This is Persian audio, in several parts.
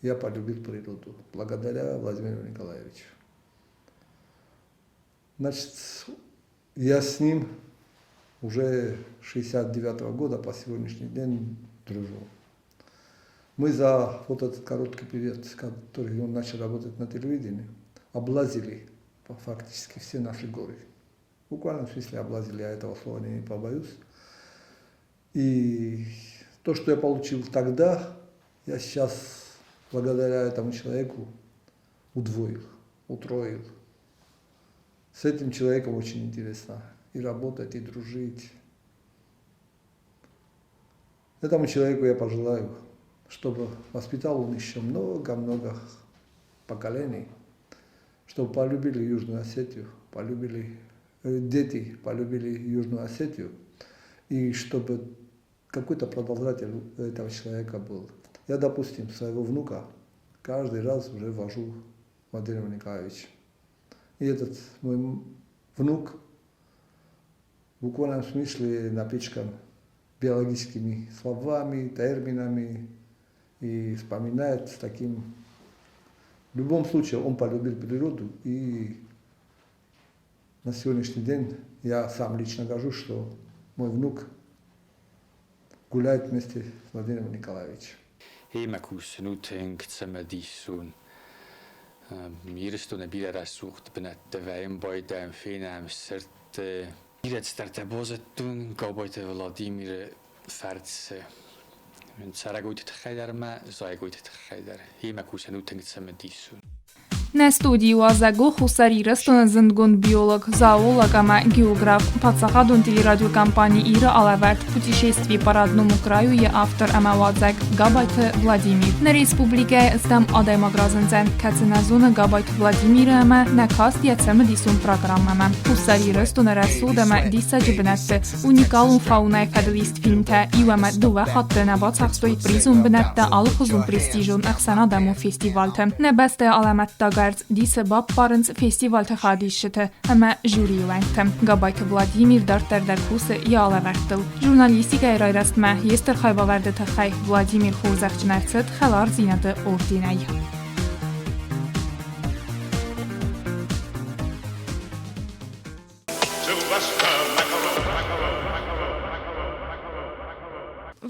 Я полюбил природу благодаря Владимиру Николаевичу. Значит, я с ним уже 69-го года по сегодняшний день дружу. Мы за вот этот короткий период, который он начал работать на телевидении, облазили фактически все наши горы. В буквальном смысле облазили, я этого слова не побоюсь. И то, что я получил тогда, я сейчас благодаря этому человеку удвоил, утроил. С этим человеком очень интересно и работать, и дружить. Этому человеку я пожелаю, чтобы воспитал он еще много-много поколений, чтобы полюбили Южную Осетию, дети полюбили Южную Осетию, и чтобы какой-то продолжатель этого человека был. Я, допустим, своего внука каждый раз уже вожу Владимира Николаевича. И этот мой внук в буквальном смысле напичкан биологическими словами, терминами и вспоминает с таким... В любом случае он полюбил природу, и на сегодняшний день я сам лично горжусь, что мой внук гуляет вместе с Владимиром Николаевичем. Heinäkuusse nüüd hingitseme tissun. Miiristune pideras suht benette väimboide finamsert. Kirjatstarte posetun kauboide Vladimir Färtse. Nüüd säräkuitit häiderme, saekuitit häider. Heinäkuusse nüüd hingitseme tissun. На студию Азаго Хусари Рестон Зингун биолог, зоолог, географ, подсахадун телерадиокомпании Ира Алаверт, путешествие по родному краю и автор Амавадзек Габайт Владимир. На республике стам Адайма Гразензен, Кациназуна Габайт Владимир, на каст яцем дисун программама. Хусари Рестон Расудама диса джибнетте, уникалун фауна кадлист финте, иваме дува хатте набацахстой призум бнетте алхузун престижун ахсанадаму фестивальте. Небесте аламетта Դիսը բապ պարընց ֆեստիվալ թխադիշը հմա ժյուրի ուենքը Գաբայք Վլադիմիր դարտերդերքուսը յալավերտլ ժուրնալիստիկա երայրաստմա եստր խայվավերդը թխայ Վլադիմիր խոզախչներցըտ խելար զինատը օրդինայ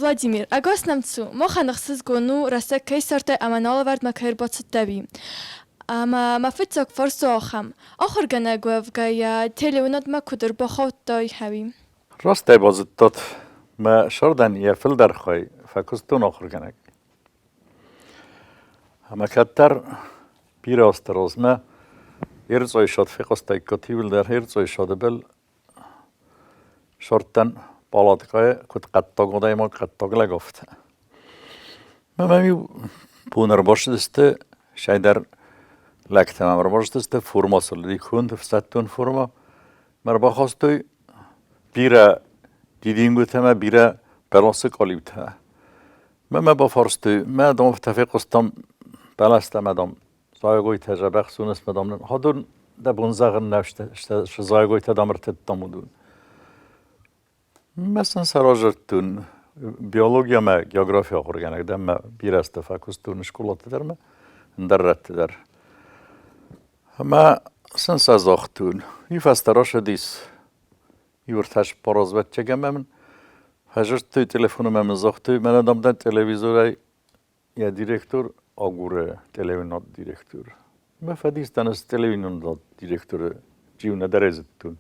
Վլադիմիր, ագոս նամցու, մոխանախսыз գոնու ռասակ կայսարդը ամանալավարդ մակայր բացըտավի Մաֆիցոք ֆորսոխամ, ախր գնագով գայա տելեոնատ մակուդր բախոտտայ հավի Ռաստ է բազըտոտ մա շորդան եվլ դարխայ ֆակուստուն ախր գնագ Համակատար պիրոստրոզ մա երծոյ շոտ ֆիկոստայ կոտիվել դար երծոյ շոտ բել շորտան Պալատկայը կուտ կատտոգոդայ մոտ կատտոգլա գովտ Մամի բուներ բոշդստը շայդար Լակտեմ ամրոժդստը ֆորմասը լիքունդ ֆստատուն ֆորմա մարբախոստոյ բիրա դիդինգութեմա բիրա բալանսը կոլիվթա մամա բաֆորստը մադոմ ֆտաֆեկոստամ բալաստա մադոմ զայգոյ թեժաբախսունս մադոմ հադուն դա բունզաղն նավշտը շզայգոյ թադամրտը տամուդուն Məsələn, sarajırtın biyologiya və geografiya oxurganakda biraz da fakultun şkolatıdır ndarrattılar. Ama sen sazoxtun. Yufastaraşadis. Yurtaş porozvet çekemem. Hajırtı telefonum hemen zoxtu. Ben adamdan televizora ya direktör agure televizyonat direktör. ما فدیستان از تلویزیون داد دیرکتور جیون درزتون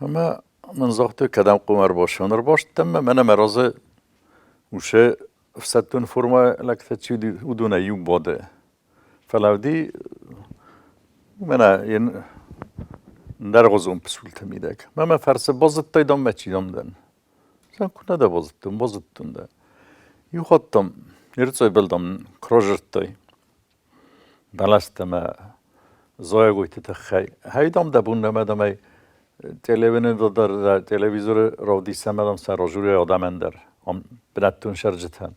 اما من زاخته کدام قمر باشونر باشتم من مرازه وشه فستون فرما لکت چیدی ودون ایوب باده فلاودی من ین در غزون پسولت میدک من فرس بازت تایدم مچیدم دن زن کنه ده بازتون ده یو خودم یرتای بلدم کراجرت تای بلستم زای گویت تخی هیدم ده بون نمیدم ای تلویزیون رادی سمدم سر راجوری آدم در هم بنتون شرجتن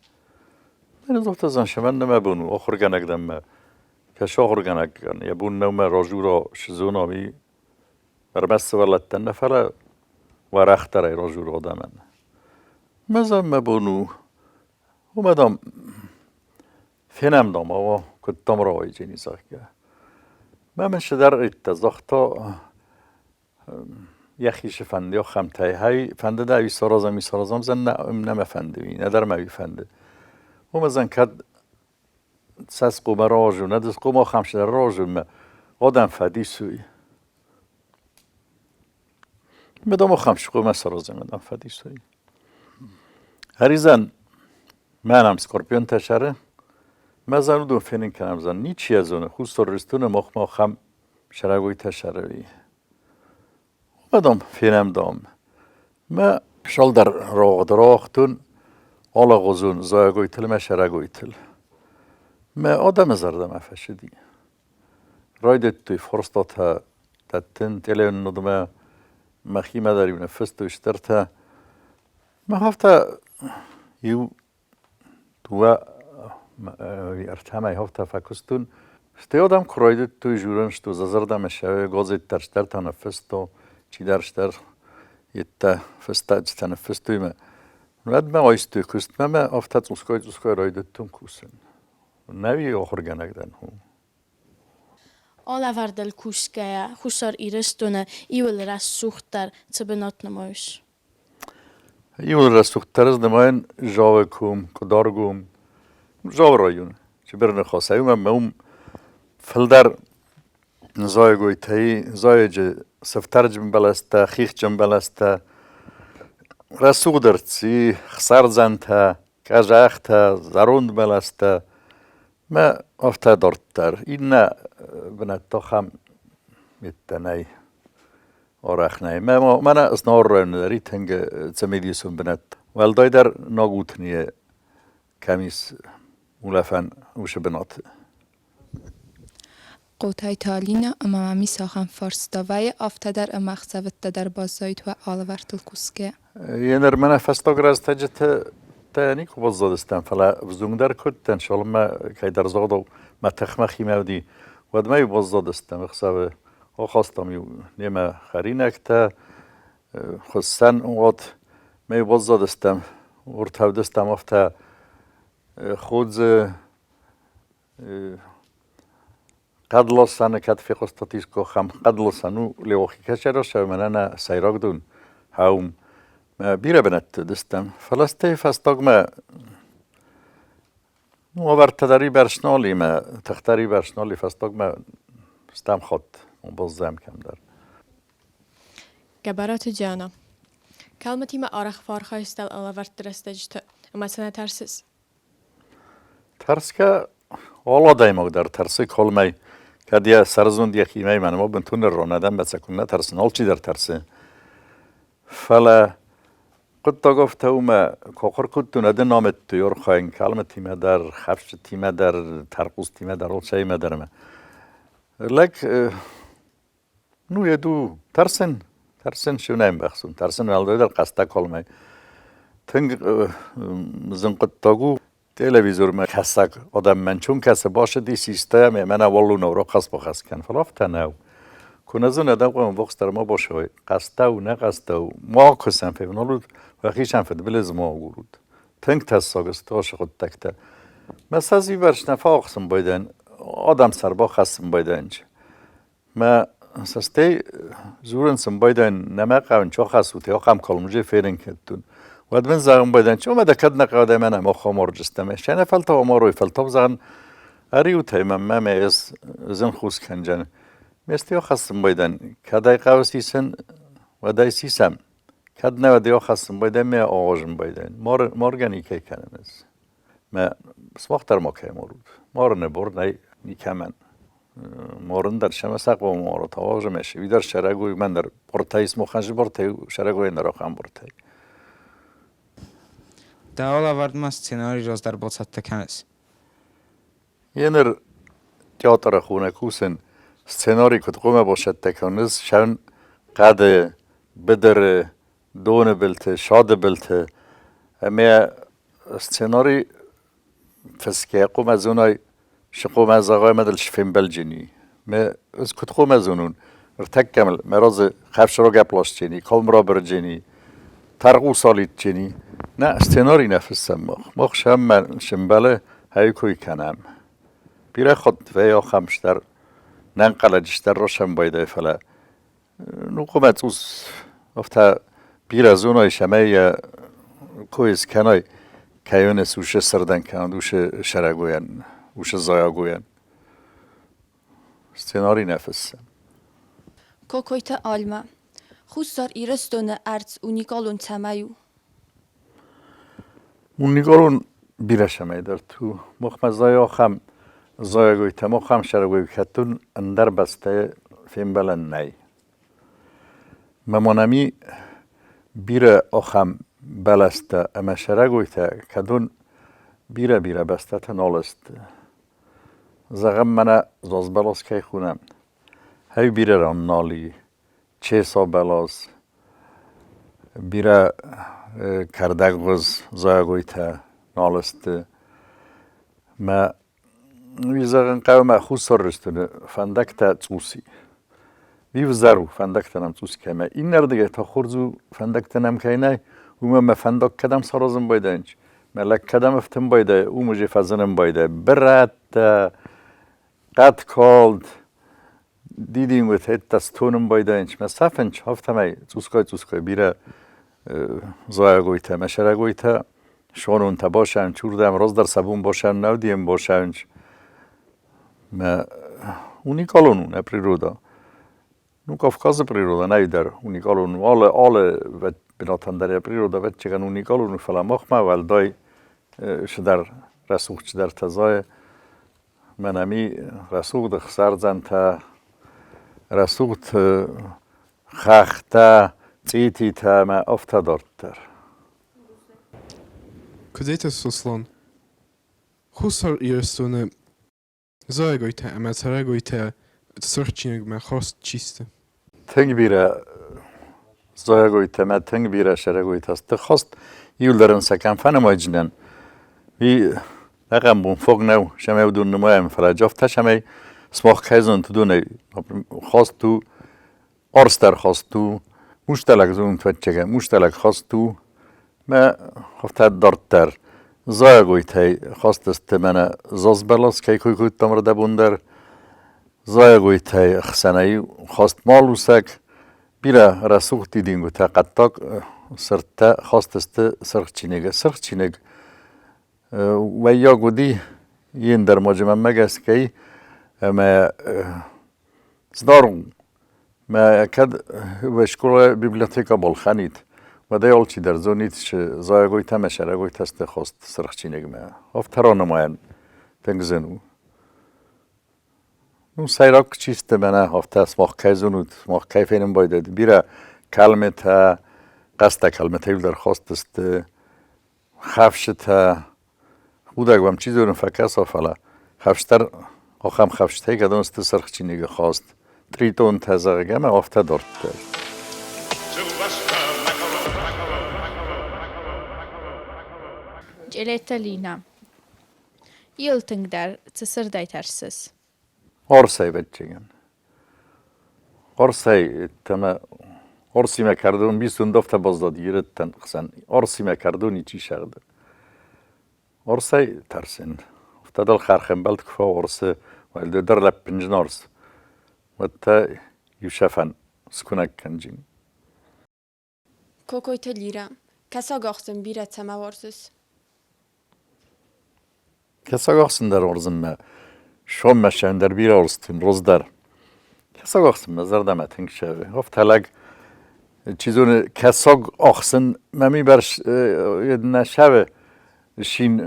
من زفت زن شمن نمیبونو آخر گنگ دم کش آخر گنگ گن یبون نوم راجورا شزونا می برمست ولتن نفر ورختر ای راجور آدمن مزم مبونو اومدم فینم دام آوا کتم را وی جنی زاکه من شدر اتزاختا یخیش فنده یا خمتای های فنده ده وی سارازم زن نم فنده وی ندر موی فنده اومزن کد سس قوم راجو ندس قوم خمش در راجو ما آدم فدی سوی مدام خمش قوم سارازم آدم فدی سوی هریزن منم سکورپیون تشره مزن دون فینین کنم زن نیچی از اونه خوست رستون مخ خم شرگوی تشره وی مدام فینم دام ما شال در راختون آلا غزون زایگوی تل ما شرگوی تل ما آدم زردم افشدی رایدت توی فرستات ها تتن تلین ندمه مخیمه داری بنفست و اشترت ها ما هفته یو تو ارتمای هفته فکستون استیادم کرایدت توی جورنش تو زردم شوی گازت ترشتر تنفست و چی درشتر یه فستاد تنفست توی ما بعد ما آیستوی کست ما هفته اسکای رایدت تون کوسن نوی آخر گنگ دن هم Alla vardel kuskaya, husar irestone, ivel ras suchtar, co benot namois. ایول رسوخت ترز نماین جاو کوم کدارگوم جاو رایون چه برن خاصه اون فلدر زای گویتایی زای ج سفتر جم بلسته خیخ جم بلسته رسوخ درتی خسر زنته کجاخته زروند بلسته ما افته دارتر این نه بنت خم میتنی آرخ نه من از نار رو نداری تنگ زمیدیسون بنت ولدای در ناگوتنیه کمیس مولفن وش بنات قوتای تالینا اما می ساخن فارس دوای آفته در امخصوت در بازایت و آلورتل کسکه یه من فستاگر از تجت تانی که بازداد استم فلا بزنگ در کد تنشال ما که در زادو ما تخمخی مودی ود ما بازداد استم اخساب آخاستم یو نیمه خرینک تا خصن وقت ما بازداد استم ورتهود استم آفته خود قد لسانه کد فیقستاتیش که خم قد لسانو لیوخی کشر شو منن سیراک دون هاوم بیره بنت دستم فلسطه فستاگ ما تداری برشنالی ما تختاری برشنالی فستاگ ما استم خود بازدم کم در گبرات جانا کلمتی ما آرخ فارخایستل الا ورد درستجت اما سنه ترسس ترس که والا دایما در ترسی کلمی که دیا سرزون دیا خیمه من ما بنتون رو ندم بسکن نترسن حال چی در ترسه فلا قد گفته اومه کاخر کدتون اده نامت تویور خواهین کلمه تیمه در خفش تیمه در ترقوز تیمه در all شایمه در ما لک نو یدو ترسن شو نیم بخصون ترسن ولدای در قصده کلمه تنگ زن قد تاگو تلویزیون ما کسک آدم من چون کس باشه دی سیستم من اولو نورا قصد بخص کن فلافت نو کنزون ادم قوم وقت در ما باشه قصده و نه قصده و ما کسیم فیبنالود و خیشم فد بلز ما گورود تنگ تساگست تاش خود تکته مثلا زی برش نفاقسم بایدن آدم سربا خستم بایدنج ما سسته زورنسم بایدن نمک اون چه خستوتی آخام کلمجه فیرن کردن ود من زغم بایدن چه اومده کد نقاده من ما خامور جستمه شنه فلتا و ما روی فلتا بزغن اریو تایمم مم از زن خوش کنجن مستیو خواستم بایدن کدای قوسیسن و دایسیسم کد نه دیو خواستم بایدن می آوازم بایدن مارگانی که کنم از ما سوختر ما که مورد مار نبور نی کمن مارن در شما سقو مار تواج میشه ویدر شرگوی من در پرتایس مخنج برتای شرگوی نراخم برتای Դահոլ ավարտում սցենարի ռոզդարբոցատ տքանես։ Jener teatr خونه کوسن سcenاری که تقوم باشد تکانس شون قد بدر دون بلته شاد بلته اما سcenاری فسکه قوم از اونای شقوم از آقای مدل شفیم بلجینی ما از کت قوم از اونون ارتک کمل مراز خفش رو گپلاش جینی کلم را برجینی ترقو سالیت جینی نه سcenاری نفسم مخ شم من شنبله هایی کوی کنم بیره خود و یا خمشتر ننقلجشتر روشن بایده فلا نقومت اوز افتا بیره زونای شمه کویز کنای کیونس وش سردن کند وش شرگوین وش زایگوین سcenاری نفسم Kokoyta alma. Xusar irestone arts unikalun tamayu. اونیگارون بیره شمه در تو مخم زایا خم زایگوی تمو خم شرگوی کتون اندر بسته فیم بلن نی ممانمی بیره آخم بلسته اما شرگوی تا کدون بیره بسته تنالست زغم منه زاز بلاس که خونم هی بیره ران نالی چه سا بلاس بیره کردگ غز زایگوی تا نالست ما ویزاگن قوم خود سر رستونه فندک تا توسی ویوزارو فندک تا نم توس که ما این نردگه تا خورزو فندک تا نم که نه ما فندک کدام سرازم بایدنج ملک کدام افتم بایده او مجی فزنم بایده برات قد کالد دیدیم و تهت تستونم بایدنج ما سفنج هفتمه توسکای بیره زایگوی تا مشرگوی تا شونون تا باشن چوردم روز در سبون باشن نودیم باشن ما اونیکالونو نه پریرودا نو کافکاز پریرودا نه در اونیکالونو آل و بناتن در پریرودا و چگن اونیکالونو فلا مخمه ولدای شدر رسوخ چدر تزای منمی رسوخ دخ سرزن تا رسوخ خخته تیتی تا ما افتادارد تر Кудейте сослон. Хусар ирестone زایگویته اما ترگویته سرچینگ من خواست چیسته تنگ بیره زایگویته ما تنگ بیره شرگویته است خواست یول درن سکن فن ماجنن وی نقم بون فوق نو شمه بدون نمایم فراجافته شمه سماخ کهزون تو دونه خواست تو آرستر خواست تو مشتلک زون توچگه مشتلک خواست تو ما خفتاد دارتر زایگویته خواست است من زاز بلاس که کوی تمرده بوندر زایگویته خسنایی خواست مالوسک بیره رسوخ دیدینگو تا قطاق سرته خواست است سرخچینگ و یا گودی این در مجمع مگست که ما زدارم ما کد و شکل بیبلیوتека بالخانید و دیال چی در زونیت زایگویته مشرگویته است خواست سرخچینگ ما افتران ماین تنگزنو نو سیراک چیست منه هفته سماخ کیزونود سماخ کیفینم بایده بیره کلمه تا قصد کلمه تایل در خواست است خفش تا خودک بام چیزی رو فکر سافلا خفشتر آخام خفشته که دانست سرخچینگ خواست تریتون تزاگه ما افته دارد جلیتالینا یلتنگ در تسر دایترسس آرسای بچگن آرسای تما آرسی مکردون بیستون دفته بازداد گیرتن خسن آرسی مکردونی چی شرده آرسای ترسن افتادل خرخم بلد کفا آرسه ولی در لب پنجن آرس و تا یوشفن سکونک کنجین Kokoyta lira. Kasa gaxtın bir eteme varsız. کسا گاخسن در ارزم ما شام مشان در بیرا ارستون روز در کساگ آخسن مزار دمت هنگ شوه هفت تلگ چیزون کساگ آخسن ممی برش نشوه شین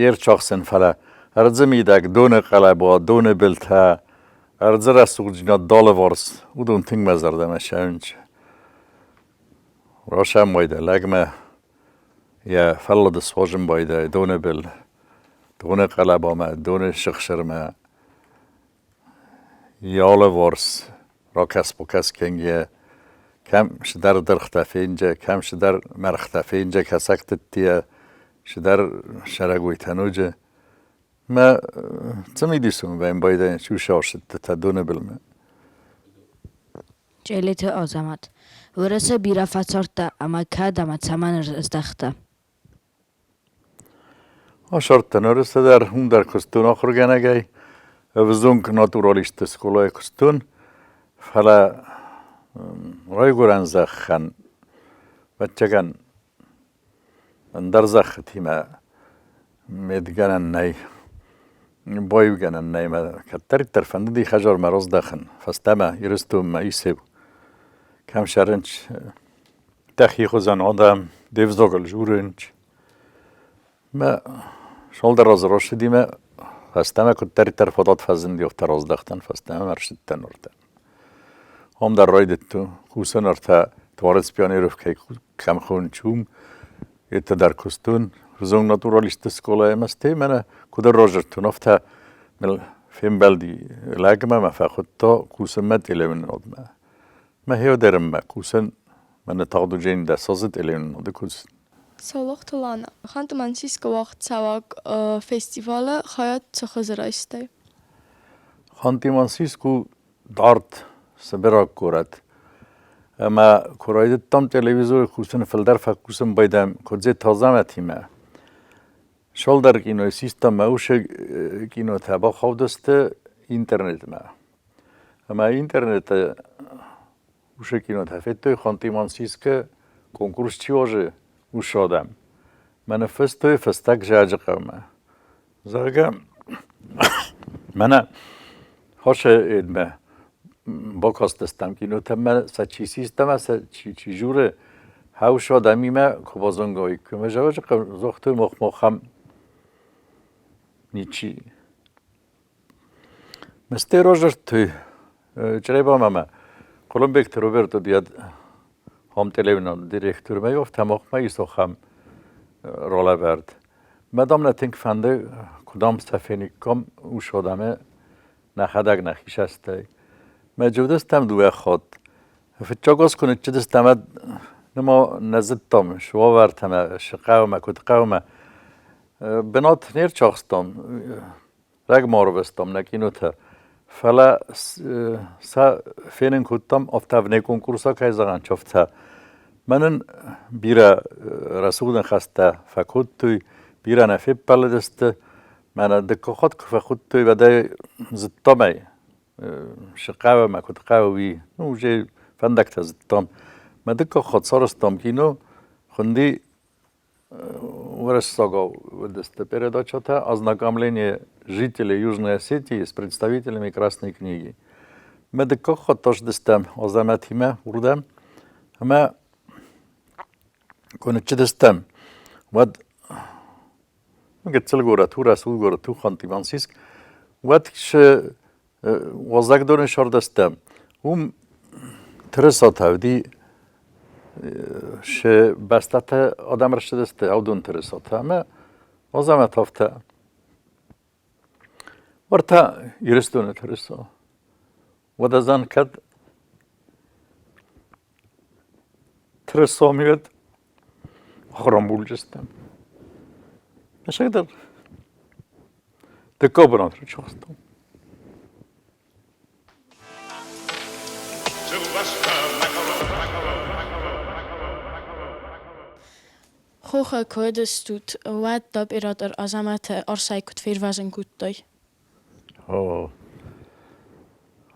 یر چاخسن فلا ارزه میدک دون قلبا دون بلتا ارزه رسوق جینا دال وارس او دون تنگ مزار دمت شونج راشم بایده لگمه یا فلا دسواجم بایده دون بل دون قلبا ما دون شخشر ما یال وارس را کس با کس کنگیه کم شدر در اختفه اینجا کم شدر مر اختفه اینجا کسکت تیه شدر شرگوی تنوجه ما چمی دیسون بایم بایده شو شاشد تا دونه بلمه جلیت آزمت ورسه بیرا فصارتا اما که دمت سمن ازدخته آشارت تنورسته در هم در کستون آخر گنگی وزونک ناتورالیست سکولای کستون فلا رای گرن زخن بچگن در زخ تیما میدگنن نی بای گنن نی ما کتری ترفند دی خجار مراز دخن فستما یرستم ما ایسیب کم شرنچ تخیخ زن آدم دیوزاگل جورنچ ما شال در راز راش دیمه فستما کتری ترفادات فزندی افتر راز دختن فستما مرشد تنورده هم در رای دتو کوسن ارتا توارد سپیانی رفت که کم خون چوم ایت در کستون زنگ ناتورالیست سکولای مسته منه کدر راجر تونفته مل فیم بلدی لگمه ما فخود تا کوسن مد ایلون نادمه ما هیو درم ما کوسن من تاقدو جین ده سازد ایلون ناده کوسن Солох Тулана. Ханты Мансийска вақт савак фестиваля хаят цахазырайстай. خانتی مانسیسکو دارت سبرا کورد اما کوراید تام تلویزیون کوسن فلدر فکوسن بایدم کجه تازه متیمه شال در کینو سیستم اوش کینو تبا خود است اینترنت ما اما اینترنت اوش کینو تفته خانتی مانسیسک کنکورس چی واجه اوش آدم من فستک جاج قومه زرگم من هاش ادمه با کاستستم کینو تم سچی سیستم است چی جوره هاوش آدمی ما کبازنگاهی که مجاوز زخت مخم نیچی مسته روزر توی چرا با ماما کلم بکت روبرتو دیاد هم تلویزیون دیرکتور میگفت مخم ایسوخم رولا برد مدام نتینک فنده کدام صفحه کم اوش آدمه نخداگ نخیش استه مجودستم دوی خود فتچاگاز کنه چه دستم نما نزدتم شوا ورتم شقاومه کد قومه بنات نیر چاخستم رگ مارو بستم نکینو تا فلا سا فینن کدتم افتاونه کنکورسا که زغن چفته منن بیرا رسولن خسته فکود توی بیرا نفیب پلدسته من دکه خود که فکود توی بده زدتمه شقاوه ما کد قوی نوجه فندک تزدتم من دکه خود سارستم کینو خوندی ورش сага десте передачата ознакомление жителей Южной Осетии с представителями Красной книги. Мы декох хотош дестем озаметиме урдем, ама конече дестем. Вот гецелгора тура сулгора ту хантивансиск. Вот ше возагдорен шордестем. Тресатавди شه بستت آدم رشته دسته او دون ترساته اما وزمت هفته ورتا یرستونه ترسا و دزن کد ترسا میاد خرام بول جستم نشه در دکا بران رو چاستم خوخ کودستوت واد داب ایراد عظمت آرسای کد فیروازن کودای.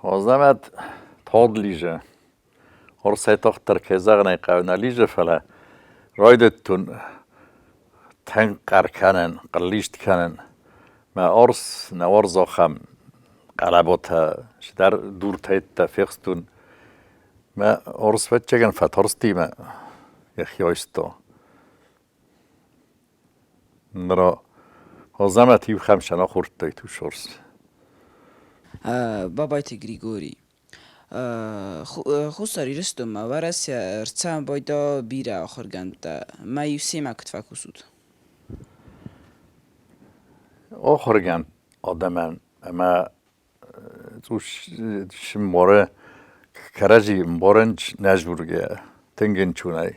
عظمت تاد لیجه. آرسای تختر که زغنی قونا لیجه فلا رایدتون تنگ کار کنن قلیشت کنن ما أرس نورزا خم قلباتها شدر دور تایت تفیقستون ما أرس بچگن فترستی ما یخیایستا نرا هزمتی و خمشنا خورد تایتو شرس بابایت گریگوری خساری رستم ورس ارتسام بایدا بیره آخر گند ما یوسی ما کتفا کسود آخر گند آدمان اما توش ماره کرجی مارنج نجورگه تنگن چونای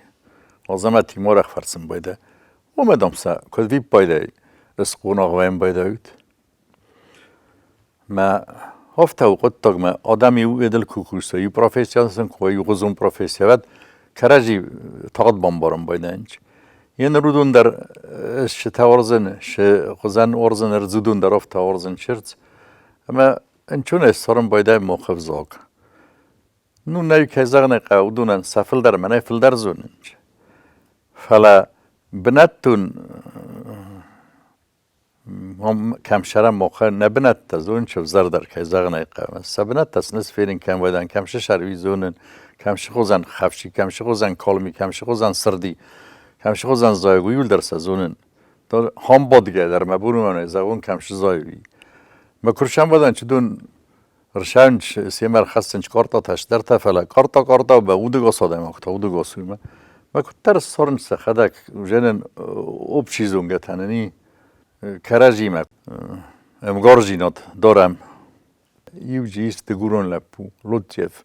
هزمتی مارخ فرسم بایده اومدم سا کدوی بایده رسقون آقایم بایده اوت ما هفته وقت تاگم آدمی او ادل کوکوسه یو پروفسیون سن کوی غزون پروفسیون کرجی تاقد بامبارم بایدنج ین رودون در شتاورزن غزن ورزن رزودون در افت ورزن شرت اما انچون استرم بایده موقف زاگ نو نوی که زغن قاودونن سفل در منای فل در زوننج فلا بنتون هم کم شرم موقع نبنت تزون شو زردر که زغنه قام سبنت تسنس فیرین کم بودن کم شروی زونن کم شخوزن خفشی کم شخوزن کالمی کم شخوزن سردی کم شخوزن زایگویل در سزونن تا هم بادگه در مبورم من زغون کم شزایوی مکرشم بودن چدون رشانج سیمر خستنج کارتا تاش در تفلا کارتا به اودگو ساده ماکتا اودگو سویما مکتر سرن سخدک جنن اوب چیزونگه تننی کرجیم امگارجینات دارم یو جیست دگورون لپو لطیف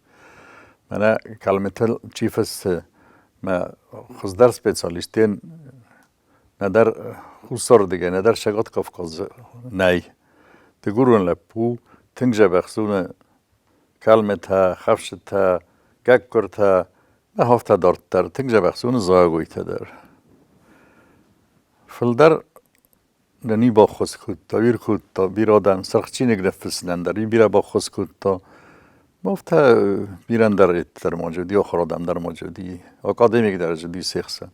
من کلمتل چیفست ما خزدر سپیسالیستین ندر خسر دیگه ندر شگات کافکاز نای دگورون لپو تنجا بخزون کلمتا خفشتا گکرتا نه هفته دارتر تنجا بخزون زاگویتا در فلدر نی با خوش کود تا ویر کود تا بیرادن سرخچی نگرفت سلندری بیرا با خوش کود تا مفته بیرن در موجودی آخر آدم در موجودی اکادمیک در جدی سیخسن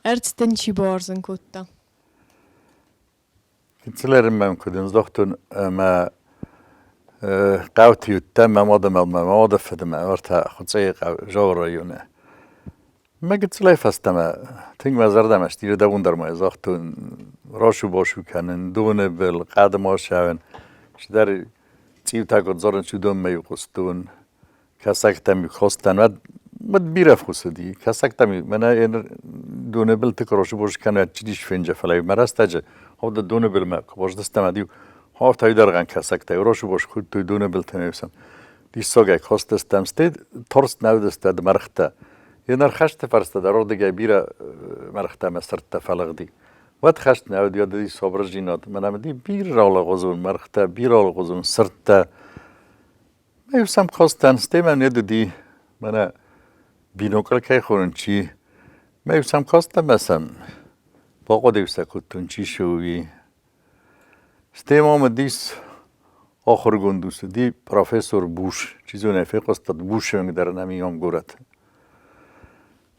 ارتستن چی بارزن کتا کنسلرم من کدن زختون ما قوتی تم ما فدم ورتا خدای جورایونه ما قلت لا فاستما تنگ ما زردم اشتیر دوون در ما زختون راشو باشو کنن دونه بالقدم آشون شدر تیو تاکد زارن شدون میو قستون کسک تمی خواستن و بیرف خصدی کسک تمی من این دونه بل تکراشو باش کنه چیش فنجه فلای مرست اجه ها دونه بل ما باش دستم دیو ها تای درگان کسک تای راشو باش خود توی دونه بل تمیسن دی ساگه خواست دستم استید ترس نود استاد مرخته یه نرخشت فرست در دیگه بیره مرخته مسرت فلق دی وقت خشت نود یاد دی صبر جینات من دی بیر رال غزون مرخته بیر رال غزون سرت میوسم خواستن ستی من ید دی من بینوکل که خورن چی میوسم خواستم مسم با قدیم سکوتون چی شوی ستی مام دیس آخر گندوس دی پروفسور بوش چیزو نفیق استاد بوش در نمیام گورد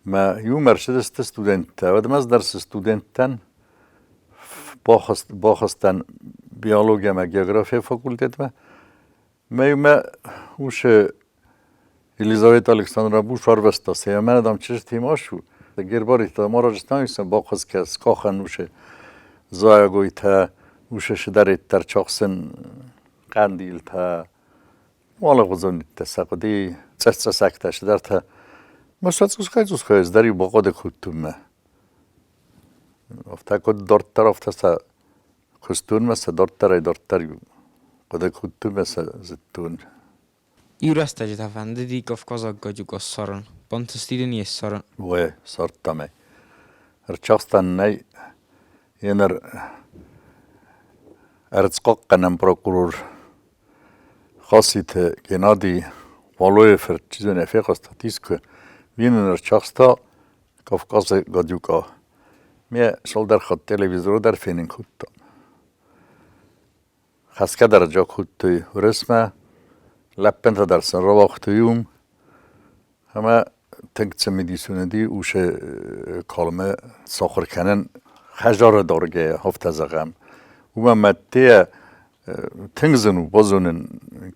ما یو مرشد است استودنت و دم از درس استودنتن باخستن بیولوژی و جغرافی فاکولتت ما یوم وش الیزابت الکساندرا بوش واربستا سه من دام چش تیماشو گرباری تا ما راجستان ایستم باخست که سکاخن وش زایگوی تا وشش دارید تر چاقسن قندیل تا مال غزونی تساقدی سکتش در تا مسافت زوسخایز داری با قد کتومه افتا کد دارتر افتا سا کستون مثل دارتر قد کتومه زتون یورست اجت افنده دی کافکازا گاجو گاز سارن بانتستیده نیه سارن وی سارتامه ارچاستان نی ینر ارزقاق قنم پروکورور خاصیت گنادی والوی فرد چیزو نفیق استاتیس که وینر چاخستا کافکاز گادیوکا می شل در خط تلویزیون در فینین کودتا خسکه در جا کودتوی رسمه لپنت در سن رو وقتیوم همه تنگ میدیسونه دی اوش کلمه ساخر کنن خجار دارگه هفت از غم و مته تنگزنو بازونن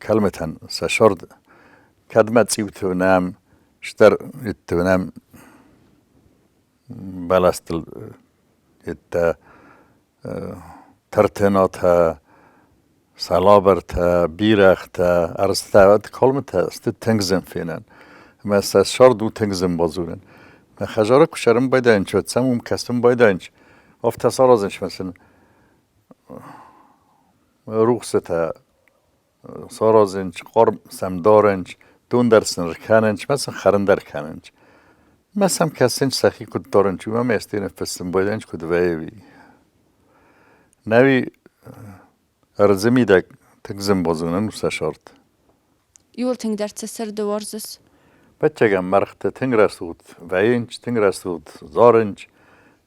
کلمتن سشارد کدمت سیوتو نام شتر اتو نام بلاستل ات ترتنات سلابرت بیرخت ارستاد کلمت است تنگزن فینن مثلا شار دو تنگزن بازونن من خجاره کشرم باید شد سموم کسم باید افت سرازنش مثلا روخسته سرازنش قرب سمدارنش دون درسن رکننش مثلا خرندر کننش مثلا کسینش سخی کد دارنش و من استین فستم بایدنش کد ویوی نوی ارزمی دک تگزم بازونن و سشارد يول تنگ در تسر دوارزس بچگم مرخت تنگ رسود وینج تنگ رسود زارنج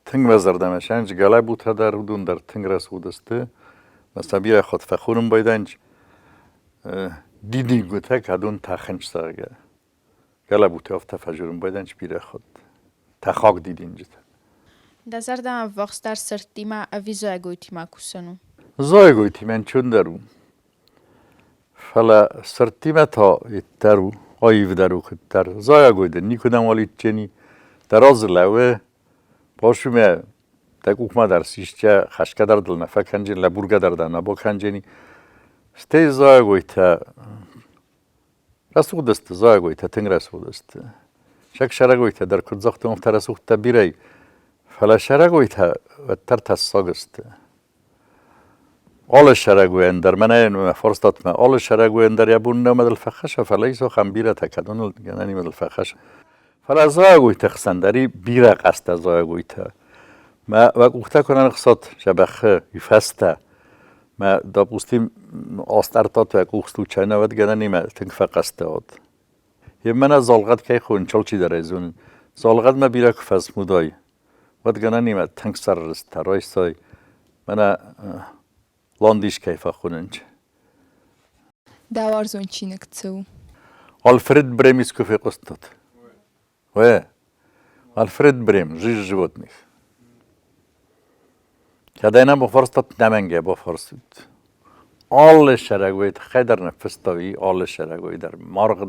تنگ وزردمشنج گله بود در دون در تنگ رسود است مثلا بیره خود فخورم بایدنج دیدی گوته که دون تخنج ساگه گله بود افت فجورم بایدنج بیره خود تخاک دیدینج دزردم وقت در سرتیما اویزو اگویتیما کسنو زای گویتی من چون درو فلا سرتیما تا اترو آیو درو خودتر زای گویده نیکودم والی چنی دراز لوه باشومه تک اوکما در سیشچه خشکه در دل نفه کنجی لبورگه در دانه با کنجینی ستی زای گویته رسود است زای گویته تنگ رسود است شک شره گویته در کدزاخت مفت رسود تا بیره فلا شره گویته و تر تساگ است آل شره گوین در من این فرستات من آل شره گوین در یبون نمد الفخش فلا ایسو خم بیره تکدون گنانی مد الفخش فلا زای گویته خسندری بیره قصد زای گویته ما وقت کنن خصات شبخه یفسته ما دابوستیم آستارتات و کوختو چنا ود گنانی ما تنگ فقسته آد یه من زالغت که خون چالچی در ایزون زالغت ما بیره کفاس مودای ود گنانی ما تنگ سر رست رای سای من لاندیش کیفا خوننج دوارزون چینک تو آلفرد بريميس كوفي قصتت و آلفرد بريم جيج جوتني كداينا بفرصت نمنجه بفرصت آل شرقويت خيدر نفستوي آل شرقوي در مرغ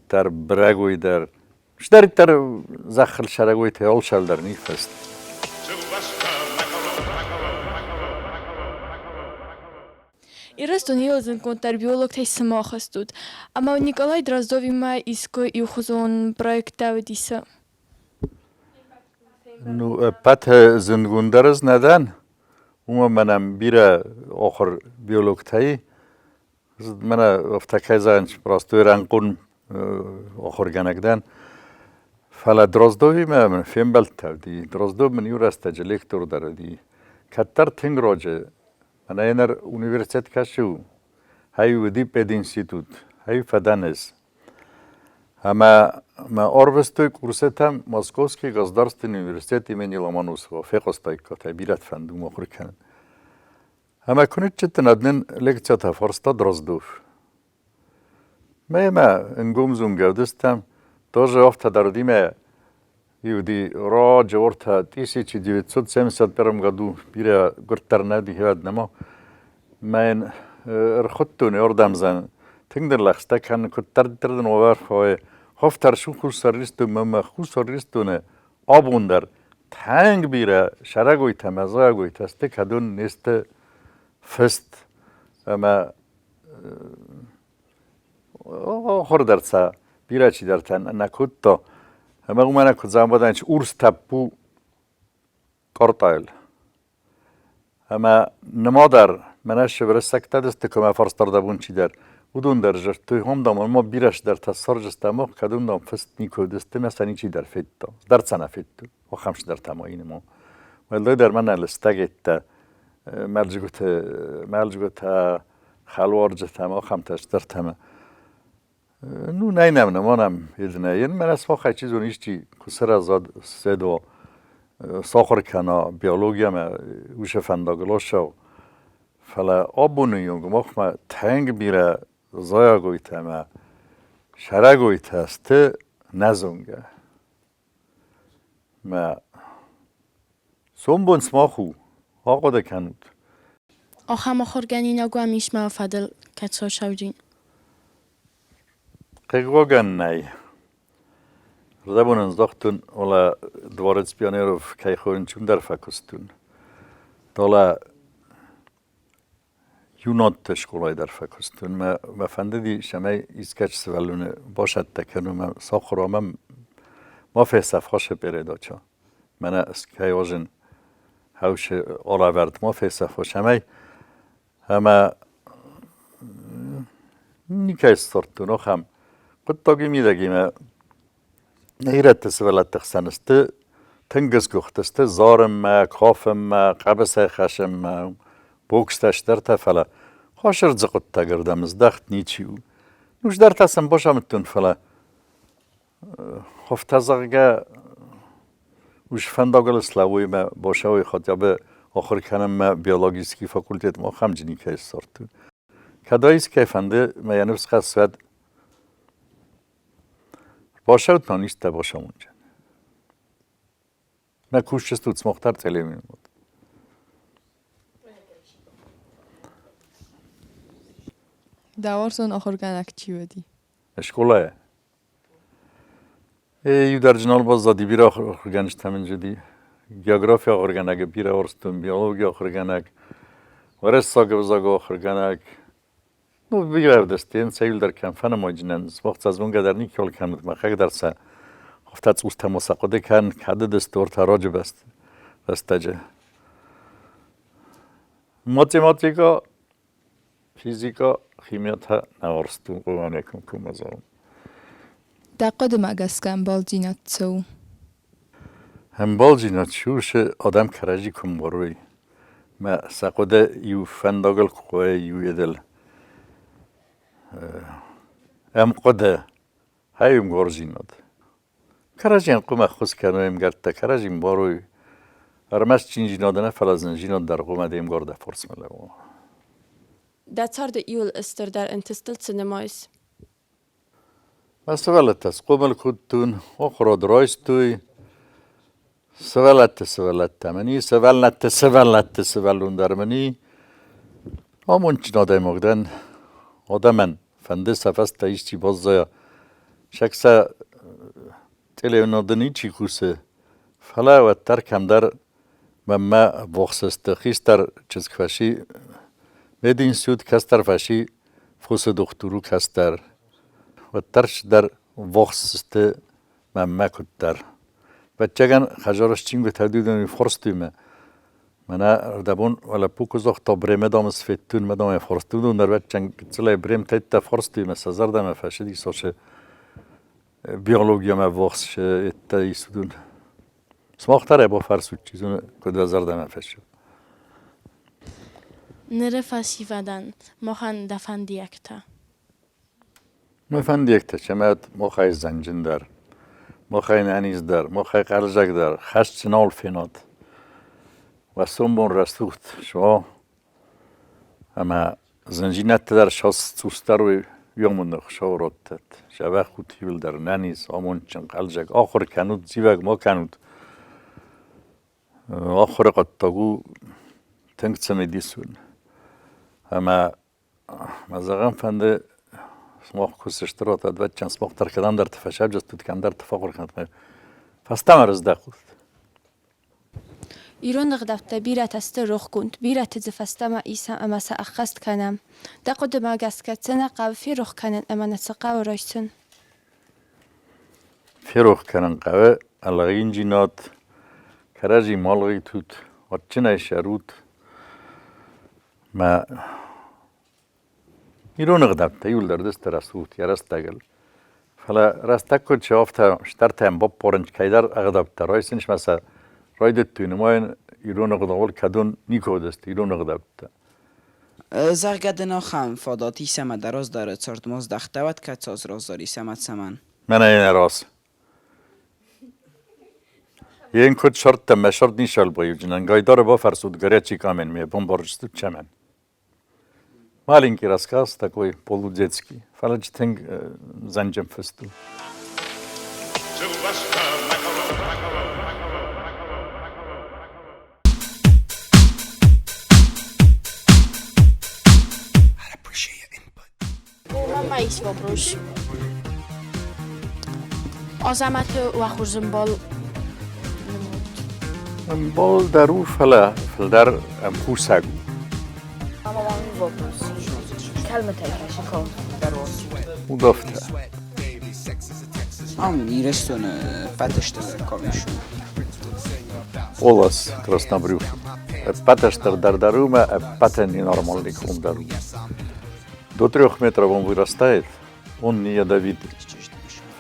در برگوی در شداری در زخل شرقوي تيال شل در نفست Ирастон Йозен контар биолог tej самохастуд. Ама Николай Дроздов има иско и ухозон проекта диса. Ну пат زندگوندرز ندن اون منم بیره آخر بیولوگ تایی من افتکای زنش براستوی رنگون آخر گنگدن فلا درازدوی من فیم بلت دی درازدو من یور استجلیکتور داره دی کتر تنگ راجه من اینر اونیورسیت کشو هایی ودی پید انستیتوت هایی فدانز اما ما орвестoj курсетам Московский государственный университет имени Ломоносова фекостoj ката бират фандум охуркан. Ама конечтен аднен лекцията форста Дроздов. Мема енгумзум гавдестам тоже офта дардиме юди роджа орта 1971 году бира гуртарнади хеваднамо мен рхоттуне ордамзан тингдер лахста кан куттардерден овар фой Hoftar şu kursarristu mama kursarristune abundar tang bira şaragoy temazagoy taste kadun neste fest ama hordarsa biraçi derten nakutto ama umana kuzambadan hiç urs tapu kortayl ama namadar menaş versakta deste koma farstarda bunçi der Udun derece توی هم دام ما بیرش در تصارج استماع کدوم دام فست نیکودسته مثلا چی در فیتو در سنه فیتو و خمس در تماین ما ولی در من الاستگت ملجگت خالوارج تما خمتش در تما نو نینم نمانم یدنه این من از واقعی چیزون ایشتی کسر زاد سدو ساخر کنا بیولوژی ما وش فنداگلاشو فلا آبونیونگ مخم تنگ بیره زایا گویتم شرگویت هست نزونگه ما سومبون سماخو آقا ده کنود آخم آخرگنی نگو همیش ما فدل کتسا شوجین قیقوگن نی زبون انزاختون ولا دوارت سپیانیروف که خورین چون در فکستون دالا یونات تشکلای در فکستون ما فندی شمای ایسکچ سوالونه باشد تکنو ما ساخرا ما فیصف هاش بیرده چا من اسکی واجن هاوش آلاورد ما فیصف هاش همه نیکه استارتون آخم قد تاگی میدگی ما نیرت تسولت تخسنسته تنگز گختسته زارم ما کافم ما قبسه خشم ما بوکستش در تفله خاشر زقت تگردم از دخت نیچیو نوش در تسم باشم تون فله خفت ازاقه وش فنداگل سلاوی ما باشوی خود یا به آخر کنم ما بیولوژیسکی فاکولتیت ما خمجنی که استارتون کداییست که فنده ما ینفس خواست سوید باشد نانیست باشم اونجا ما کوشست اوت مختار تلویزیون بود دوارسون آخرگنک چی بدی؟ اشکاله یو در جنال باز دادی بیره آخرگنش تمن جدی geografia آخرگنک بیره ورستون بیولوژی آخرگنک ورست ساگه بزاگه آخرگنک نو بیره دستین سیل در کم فن ماجنن وقت از اونجا در نیکیال کند ما خیلی درس گفتت اوست مساقده کن کده دستور تراج بستجه ماتماتیکا فیزیکا خیمیا تا نورستون قوانه کن کم از اون دا قدم اگسکن بالجینات سو هم بالجینات شوش آدم کرجی کم بروی ما ساقده یو فنداگل قوه یو یدل هم قده هایم گورجینات کرجین قوم خوش کنویم گرد کرجین باروی ارمش چین جینات نه فلزن جینات در قوم دیم گرده فرس ملو ده تارد ایول استر در انتستل سینمایس ما سوالت است قوم الکودتون آخر درایستوی سوالت منی سوالون در منی آمون چین آدم مقدن آدمن فنده سفست ایشتی بازایا شکسا تلویزیونی چی کوسه فلا و ترکم در ما بخشست خیستر چیز کفشی مدین سود کستر فشی فوس دکترو کستر و ترش در بخشست ما کدتر بچگان خجارش چینگ تدیدن فرستیم من دبون ولی پوکوزخ تا بریم دامس فتون مدام فرستون در بچن کتله بریم تیت فرستیم سازر دم فشدی سوچه بیولوژی ما وقتش اتایی سودون سماختره با فرسود چیزون کد وزر دم فشد نره فسی ودن مخن دفن دیکتا مفن دیکتا چمت مخای زنجین در مخای نانیز در مخای قرجک در خشت چنال فینات و سومبون رستوخت شو اما زنجینت در شاست سوستر و یومون نخشاو راتت شبه خودی ول در نانیز آمون چن قلجک آخر کنود زیوگ ما کنود آخر قطعو تنگ سمیدیسون اما مزاقم فنده سماق کسشترات ادوات چند سماق ترکدن در تفشب جست کم در تفاقر کند فستم رزده خود ایران نقدفت بیرت است روح کند بیرت زفستم ایسا اما سأخست کنم ده قدم اگسکت سنه قوفی روح کنن اما نسقه و رایسن فی روح کنن قوه الغین جینات کرجی مالغی توت وچنه شروط ما ایران نقدفت یول در دست رسوت یا رستگل فلا رستگل چه افته شترتم با پرنج کیدر اقدفت رایسنش مثلا رایدت توی نماین ایران نقداول کدون نیکو دست ایران نقدفت زرگدنا خم فاداتی سمت دراز داره چرت موز دختوت که چاز رازداری سمت سمن من این راست این کد شرط تم شرط نیشال بایو جنن گایدار با فرسودگری چی کامن می بمبارجستو چمن Маленький рассказ, такой полудетский. Фалачтинг занджем фесту. Mama is вопрос. Азамат و خورزنبال بال درو فلا فلدر امپوسگو. Mama var вопрос. Kelime tekrar kol درواز. ودافته. Am ireston patashta komishon. Olas krasnabryuk. Паташтар дардарума, пата ненормальный хум дару. До 3 метров он вырастает, он не ядовитый.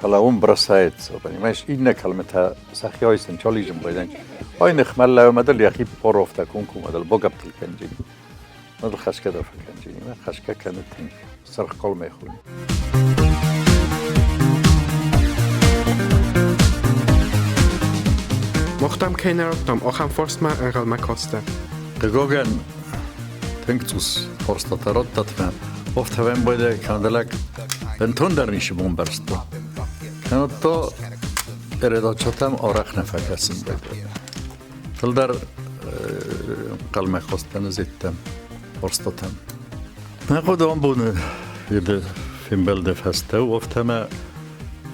Фала он бросается, понимаешь? И не калмета сахьяйсен, чалижем байдан. Айны хмалла мадал яхи поров такунку мадал богаптыл канжини. مدل خشکه دفعه کنجینی من خشکه کنه تیم سرخ کل میخونی Mochtam keiner tam auch am Forstma engal makoste. Gegogen tinktus forsta tarot tatman oft haben beide kandelak bentunder nishi bombarsto kanotto ereda chatam oraq nafakasin beide tildar qalma khostan zittam forstatam نقدم بونه یه فیلم فسته و افتما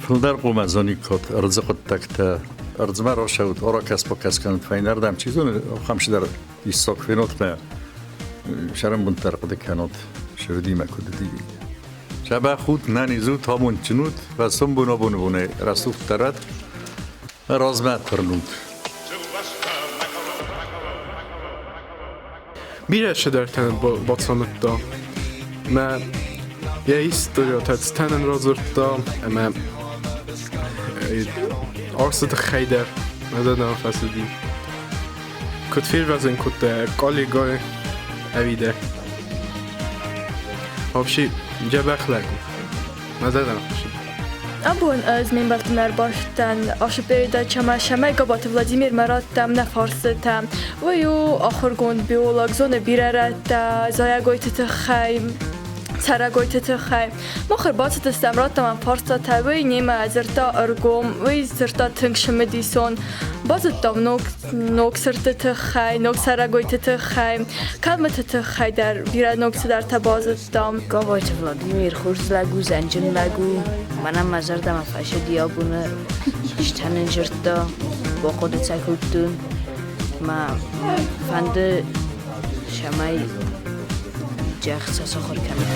فلدر قوم زنی کات ارزقت تکت ارزما را شود آرا کس با کس کنند فاینر دم چیزون خمش در ایستاک فینات ما شرم بند ترقده کنات شردی مکود دیگه شبه خود ننیزو تامون چنود و سم بنا بونه رسوف ترد رازمت ترنود Mire się ten boconutto. Ma ja historia tak ten rozurto, ma orset heider, ma da na fasidi. Kut viel razem kut kollegoy evide. Вообще جبخلك. ما da na. Abun az min bartmer baştan aşı perida çama şamay gabat Vladimir Marattam ne farsetam ve yo axır gond biolog zone birarata zaya goytet khaym sara goytet khaym moxır batı istemrattam farsa tabi nima zerta argom ve zerta tınşmedison bazıtam nok sertet khay nok sara goytet khaym kalmet khay der bir nok der tabazıtam gabat Vladimir Xurzlagu zanjinlagu منم مزردم افشه دیابونه اشتنن جرتا با خودت سکوتون ما فنده شمای جخص سخور کنم